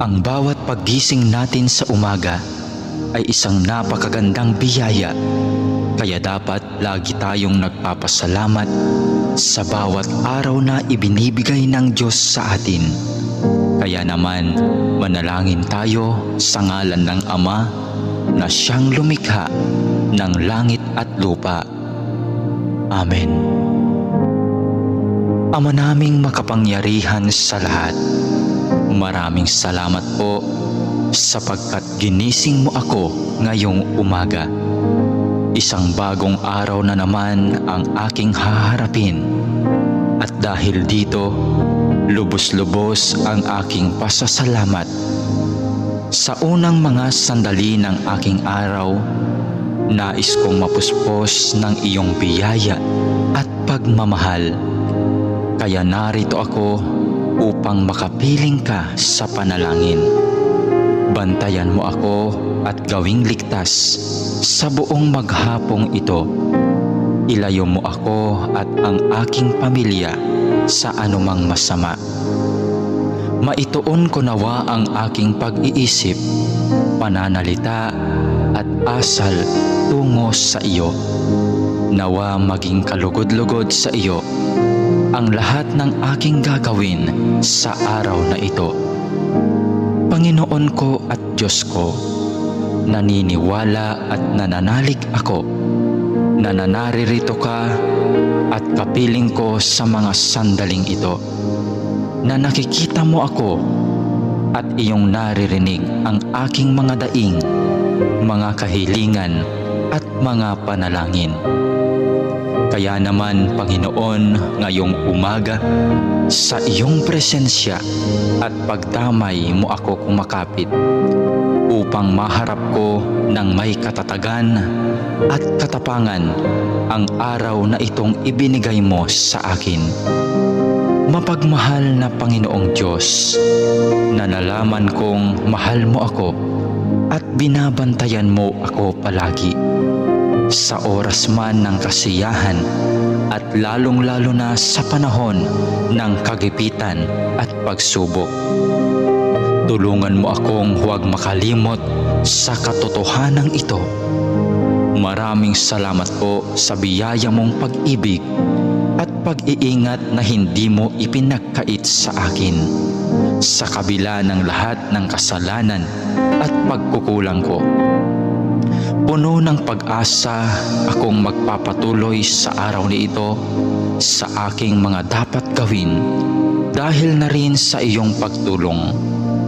Ang bawat paggising natin sa umaga ay isang napakagandang biyaya, kaya dapat lagi tayong nagpapasalamat sa bawat araw na ibinibigay ng Diyos sa atin. Kaya naman, manalangin tayo sa ngalan ng Ama na siyang lumikha ng langit at lupa. Amen. Ama naming makapangyarihan sa lahat, maraming salamat po sapagkat ginising mo ako ngayong umaga. Isang bagong araw na naman ang aking haharapin. At dahil dito, lubos-lubos ang aking pasasalamat. Sa unang mga sandali ng aking araw, nais kong mapuspos ng iyong biyaya at pagmamahal. Kaya narito ako upang makapiling ka sa panalangin. Bantayan mo ako at gawing ligtas sa buong maghapong ito. Ilayo mo ako at ang aking pamilya sa anumang masama. Maituon ko nawa ang aking pag-iisip, pananalita at asal tungo sa iyo. Nawa maging kalugod-lugod sa iyo ang lahat ng aking gagawin sa araw na ito. Panginoon ko at Diyos ko, naniniwala at nananalig ako na naririto ka at kapiling ko sa mga sandaling ito, na nakikita mo ako at iyong naririnig ang aking mga daing, mga kahilingan at mga panalangin. Kaya naman, Panginoon, ngayong umaga, sa iyong presensya at pagdamay mo ako kumakapit upang maharap ko ng may katatagan at katapangan ang araw na itong ibinigay mo sa akin. Mapagmahal na Panginoong Diyos, na nalaman kong mahal mo ako at binabantayan mo ako palagi. Sa oras man ng kasiyahan at lalong-lalo na sa panahon ng kagipitan at pagsubok. Tulungan mo akong huwag makalimot sa katotohanan ito. Maraming salamat po sa biyaya mong pag-ibig at pag-iingat na hindi mo ipinagkait sa akin, sa kabila ng lahat ng kasalanan at pagkukulang ko. Puno ng pag-asa akong magpapatuloy sa araw na ito sa aking mga dapat gawin dahil na rin sa iyong pagtulong.